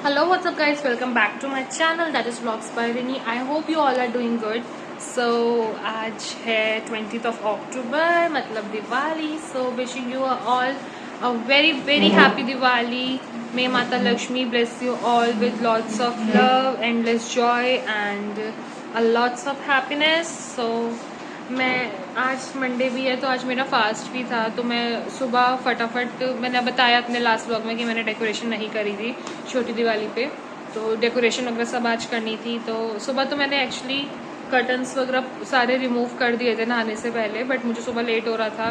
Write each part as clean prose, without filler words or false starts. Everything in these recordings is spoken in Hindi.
Hello, what's up guys? Welcome back to my channel that is Vlogs by Rini. I hope you all are doing good. So आज है 20th of October मतलब Diwali. So wishing you all a very happy Diwali. May Mata Lakshmi bless you all with lots of love, endless joy and a lots of happiness. So मैं आज मंडे भी है तो आज मेरा फास्ट भी था, तो मैं सुबह फटाफट मैंने बताया अपने लास्ट व्लॉग में कि मैंने डेकोरेशन नहीं करी थी छोटी दिवाली पे, तो डेकोरेशन वगैरह सब आज करनी थी। तो सुबह तो मैंने एक्चुअली कर्टन्स वगैरह सारे रिमूव कर दिए थे नहाने से पहले, बट मुझे सुबह लेट हो रहा था,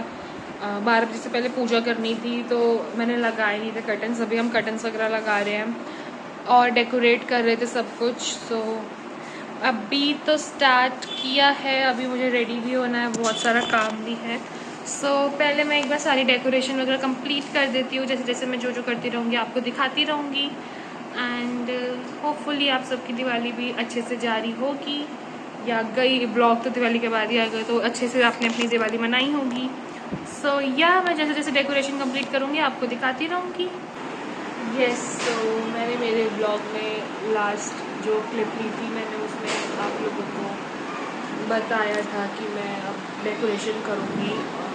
12 बजे से पहले पूजा करनी थी तो मैंने लगाए नहीं थे कर्टन्स। अभी हम कर्टन्स वगैरह लगा रहे हैं और डेकोरेट कर रहे थे सब कुछ। तो अभी तो स्टार्ट किया है, अभी मुझे रेडी भी होना है, बहुत सारा काम भी है। सो पहले मैं एक बार सारी डेकोरेशन वगैरह कंप्लीट कर देती हूँ, जैसे जैसे मैं जो करती रहूँगी आपको दिखाती रहूँगी। एंड होपफुली आप सबकी दिवाली भी अच्छे से जारी होगी, या गई ब्लॉग तो दिवाली के बाद ही आ गए तो अच्छे से आपने अपनी दिवाली मनाई होगी। सो या मैं जैसे जैसे डेकोरेशन कंप्लीट करूँगी आपको दिखाती रहूँगी। यस, तो मैंने मेरे ब्लॉग में लास्ट जो क्लिप ली थी मैंने उसमें आप लोगों को बताया था कि मैं अब डेकोरेशन करूँगी, और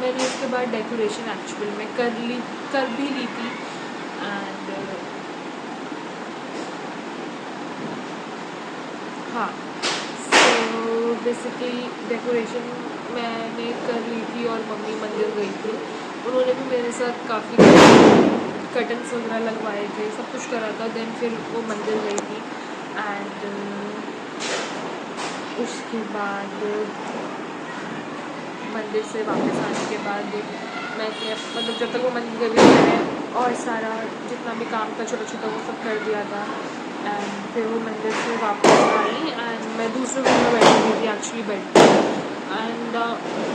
मैंने उसके बाद डेकोरेशन एक्चुअल में कर भी ली थी। एंड हाँ, सो बेसिकली डेकोरेशन मैंने कर ली थी और मम्मी मंदिर गई थी, उन्होंने भी मेरे साथ काफ़ी कर्टन्स वगैरह लगवाए थे, सब कुछ करा था। देन फिर वो मंदिर गई थी एंड उसके बाद मंदिर से वापस आने के बाद मैंने मतलब जब तक वो मंदिर गई मैंने और सारा जितना भी काम था छोटा छोटा वो सब कर दिया था। एंड फिर वो मंदिर से वापस आई एंड मैं दूसरे रूम में बैठी हुई थी एक्चुअली बेड पर। End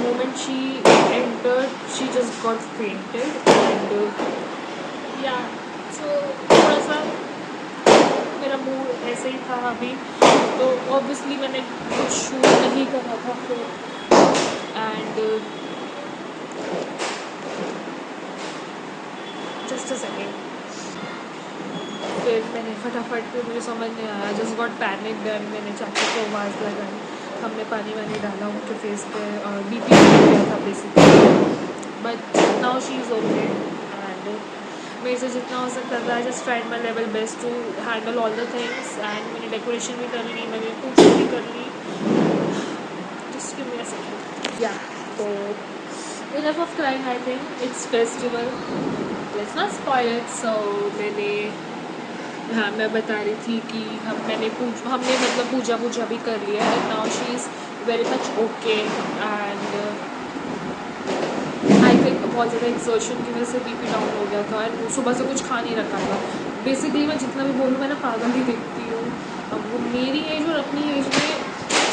moment she entered she just got fainted and या सो थोड़ा सा मेरा मूड ऐसे ही था अभी, तो ऑब्वियसली मैंने कुछ शूट नहीं करा था फिर। एंड जस्ट अ सेकेंड, फिर मैंने फटाफट मुझे समझ नहीं आया, जस्ट गॉट पैनिक। देन मैंने चाची को आवाज़ लगाई, हमने पानी वानी डाला उनके फेस पे और बीपी हो गया था basically, but now she is okay. And मेरे से जितना हो सकता था, I just tried my level best to handle all the things. And मैंने डेकोरेशन भी कर ली, मैंने पूजा भी कर ली। Just give me a second. Yeah तो enough of crying, I think it's festival, let's not spoil it. So मैंने हाँ मैं बता रही थी कि हमने मतलब पूजा भी कर लिया है। Now she is very much okay and I think बहुत ज़्यादा एक्सर्शन की वजह से बीपी डाउन हो गया था एंड सुबह से कुछ खा नहीं रखा था। बेसिकली मैं जितना भी बोलूँ मैं ना पागल ही दिखती हूँ। अब वो मेरी एज और अपनी एज में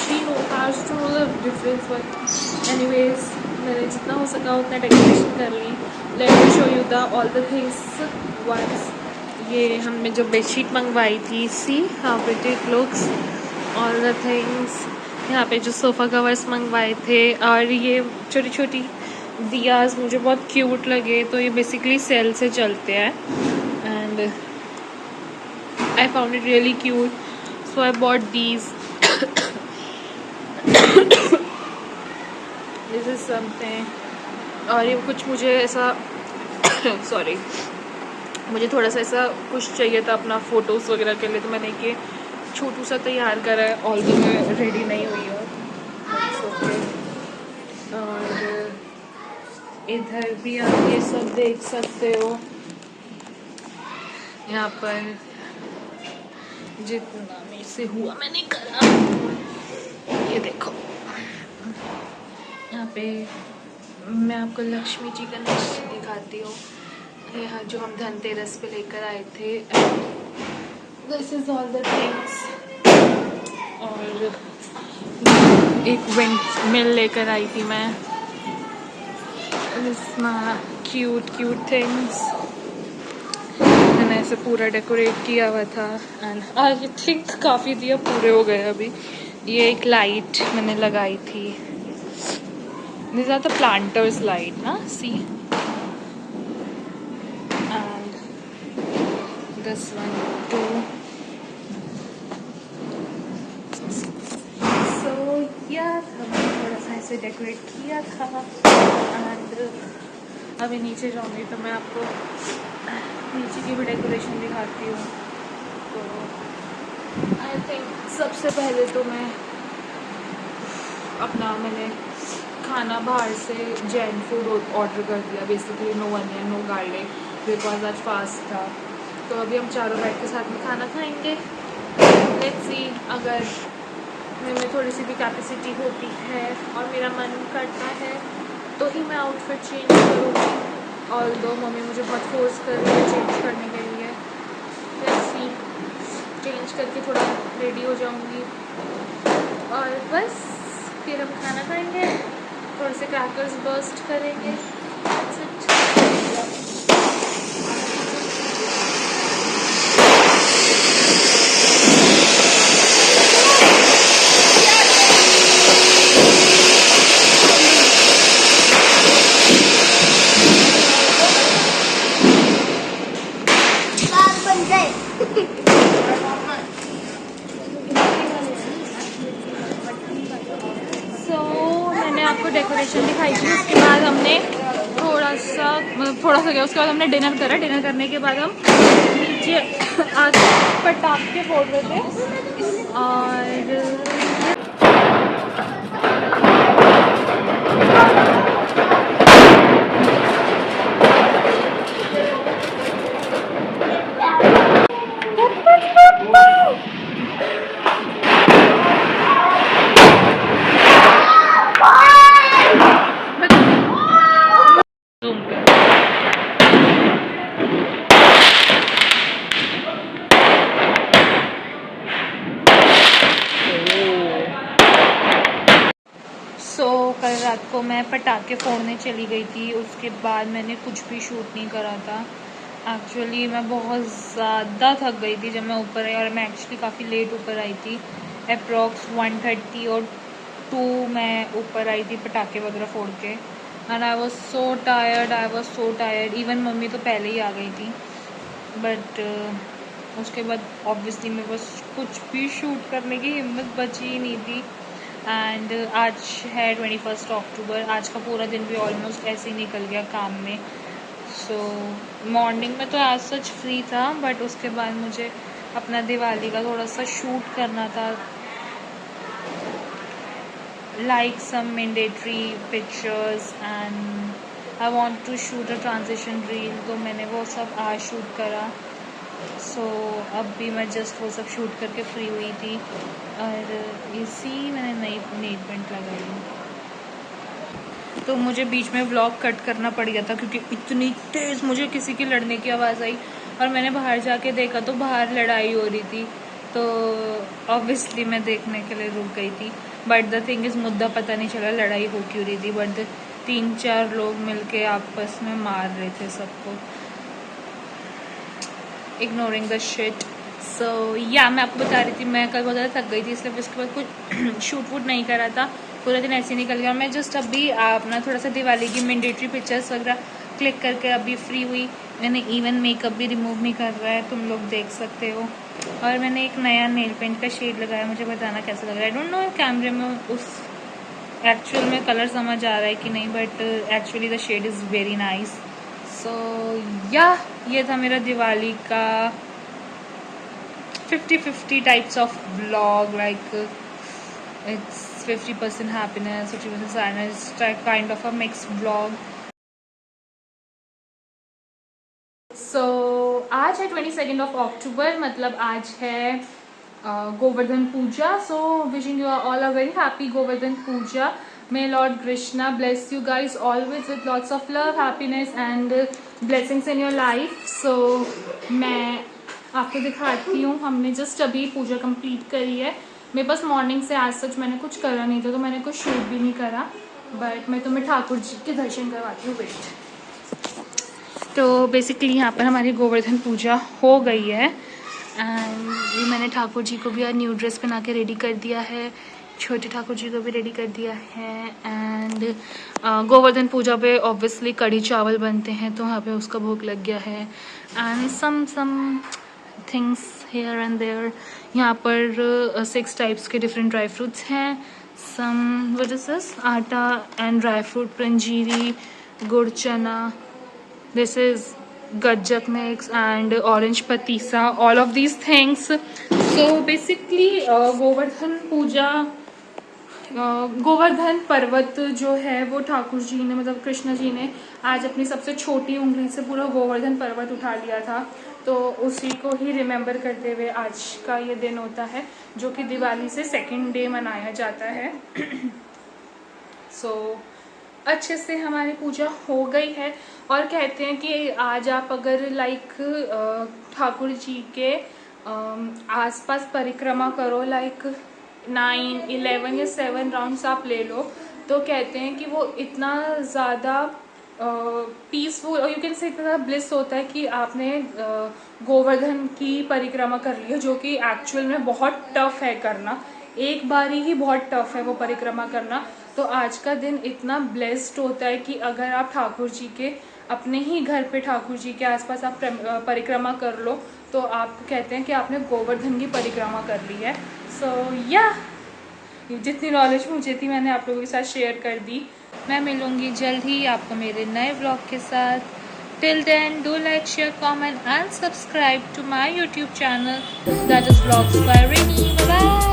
she know has to know the difference, but anyways मैंने जितना हो सका उतना डेकोरेशन कर ली। Let me show you the all the things once. ये हमने जो बेडशीट मंगवाई थी, see how pretty it looks, all the things. यहाँ पे जो सोफ़ा कवर्स मंगवाए थे, और ये छोटी छोटी दियाज मुझे बहुत क्यूट लगे, तो ये बेसिकली सेल से चलते हैं and I found it really cute, so I bought these. This is something. और ये कुछ मुझे ऐसा सॉरी मुझे थोड़ा सा ऐसा कुछ चाहिए था अपना फ़ोटोज़ वगैरह के लिए, तो मैंने ये छोटू सा तैयार करा है। ऑल्दो मैं रेडी नहीं हुई हूँ, और इधर भी आप ये सब देख सकते हो। यहाँ पर जितना मेरे से हुआ मैंने करा, ये देखो। यहाँ पे मैं आपको लक्ष्मी जी का नक्श दिखाती हूँ, यहाँ जो हम धनतेरस पे लेकर आए थे। This is all the things. और एक विंड मिल लेकर आई थी मैं, क्यूट थिंग्स। मैंने ऐसे पूरा डेकोरेट किया हुआ था एंड आई थिंक काफ़ी दिया पूरे हो गए अभी। ये एक लाइट मैंने लगाई थी, this are the planters light ना, see. And this one too. So yeah हमने थोड़ा सा ऐसे डेकोरेट किया था एंड अभी नीचे जाऊंगी तो मैं आपको नीचे की भी डेकोरेशन दिखाती हूँ। तो आई थिंक सबसे पहले तो मैं मैंने खाना बाहर से जैन फूड ऑर्डर कर दिया, basically no onion no garlic, because आज फास्ट था। तो अभी हम चारों बैठ के साथ में खाना खाएंगे। लेट्स सी, अगर में थोड़ी सी भी कैपेसिटी होती है और मेरा मन करता है तो ही मैं आउटफिट चेंज करूँगी। ऑल्दो मम्मी मुझे बहुत फोर्स कर रही है चेंज करने के लिए। लेट्स सी, चेंज करके थोड़ा रेडी हो जाऊँगी और बस फिर हम खाना खाएंगे, थोड़े से क्रैकर्स बर्स्ट करेंगे। That's it. मैंने आपको डेकोरेशन दिखाई थी, उसके बाद हमने थोड़ा सा गया, उसके बाद हमने डिनर करा। डिनर करने के बाद हम नीचे आज पटाखे फोड़ रहे थे और कल रात को मैं पटाखे फोड़ने चली गई थी, उसके बाद मैंने कुछ भी शूट नहीं करा था। एक्चुअली मैं बहुत ज़्यादा थक गई थी जब मैं ऊपर आई, और मैं एक्चुअली काफ़ी लेट ऊपर आई थी, अप्रॉक्स 1:30 और 2 मैं ऊपर आई थी पटाखे वगैरह फोड़ के। And I was so tired. Even mummy तो पहले ही आ गई थी, बट उसके बाद ऑब्वियसली मेरे पास कुछ भी शूट करने की हिम्मत बची ही नहीं थी। एंड आज है 21 अक्टूबर। आज का पूरा दिन भी ऑलमोस्ट ऐसे ही निकल गया काम में। सो मॉर्निंग में तो आज सच फ्री था, बट उसके बाद मुझे अपना दिवाली का थोड़ा सा शूट करना था, like some mandatory pictures, and I want to shoot a transition reel. तो मैंने वो सब आज शूट करा। सो अब भी मैं जस्ट वो सब शूट करके फ्री हुई थी, और इसी मैंने नई नेल पेंट लगाई। तो मुझे बीच में व्लॉग कट करना पड़ गया था क्योंकि इतनी तेज़ मुझे किसी की लड़ने की आवाज़ आई, और मैंने बाहर जाके देखा तो बाहर लड़ाई हो रही थी। तो ऑब्वियसली मैं देखने के लिए रुक गई थी, बट द थिंग इज़ मुद्दा पता नहीं चला लड़ाई हो क्यों रही थी, बट 3-4 लोग मिलके आपस में मार रहे थे सबको, इग्नोरिंग द शिट। सो या मैं आपको बता रही थी मैं कल बहुत ज़्यादा थक गई थी, इसलिए उसके बाद कुछ शूट वूट नहीं करा था, पूरा दिन ऐसे निकल गया। और मैं जस्ट अभी अपना थोड़ा सा दिवाली की मैंडेटरी पिक्चर्स वगैरह क्लिक करके अभी फ्री हुई। मैंने इवन मेकअप भी रिमूव नहीं कर रहा है, तुम लोग देख सकते हो। और मैंने एक नया नेल पेंट का शेड लगाया, मुझे बताना कैसा लग रहा है। आई डोंट नो कैमरे में उस एक्चुअल में कलर समझ आ रहा है कि नहीं, but actually the shade is very nice. So yeah ये था मेरा दिवाली का 50-50 types of vlog, like it's 50% happiness, 50% sadness, kind of a mix vlog. So आज है 22 अक्टूबर, मतलब आज है Govardhan Puja. So wishing you all a very happy Govardhan Puja. May Lord Krishna bless you guys always with lots of love, happiness and blessings in your life. So मैं आपको दिखाती हूँ, हमने जस्ट अभी पूजा कंप्लीट करी है। मेरे पास मॉर्निंग से आज सच मैंने कुछ करा नहीं था, तो मैंने कुछ शूट भी नहीं करा, बट मैं तुम्हें ठाकुर जी के दर्शन करवाती हूँ। वेट। तो बेसिकली यहाँ पर हमारी गोवर्धन पूजा हो गई है, एंड मैंने ठाकुर जी को भी न्यू ड्रेस पहना के रेडी कर दिया है, छोटे ठाकुर जी को भी रेडी कर दिया है। एंड गोवर्धन पूजा पे ऑब्वियसली कढ़ी चावल बनते हैं, तो वहाँ पे उसका भोग लग गया है। And some things here and there. यहाँ पर 6 टाइप्स के डिफरेंट ड्राई फ्रूट्स हैं। Some what is this, atta and dry fruit, पंजीरी, गुड़ चना, this is gajak mix and orange patisa, all of these things. So basically Govardhan पूजा, गोवर्धन पर्वत जो है वो ठाकुर जी ने, मतलब कृष्ण जी ने आज अपनी सबसे छोटी उंगली से पूरा गोवर्धन पर्वत उठा लिया था, तो उसी को ही रिमेम्बर करते हुए आज का ये दिन होता है, जो कि दिवाली से सेकेंड डे मनाया जाता है। सो अच्छे से हमारी पूजा हो गई है। और कहते हैं कि आज आप अगर लाइक ठाकुर जी के आसपास परिक्रमा करो, लाइक 9, 11 या 7 राउंड्स आप ले लो, तो कहते हैं कि वो इतना ज़्यादा पीसफुल और यू कैन से इतना ब्लिस होता है कि आपने गोवर्धन की परिक्रमा कर ली है, जो कि एक्चुअल में बहुत टफ है करना, एक बारी ही बहुत टफ है वो परिक्रमा करना। तो आज का दिन इतना ब्लेस्ड होता है कि अगर आप ठाकुर जी के अपने ही घर पे ठाकुर जी के आसपास आप परिक्रमा कर लो, तो आप कहते हैं कि आपने गोवर्धन की परिक्रमा कर ली है। सो या जितनी नॉलेज मुझे थी मैंने आप लोगों के साथ शेयर कर दी। मैं मिलूंगी जल्द ही आपको मेरे नए व्लॉग के साथ। Till then do like, share, comment and subscribe to my YouTube channel, that is vlogs by Rini. Bye bye.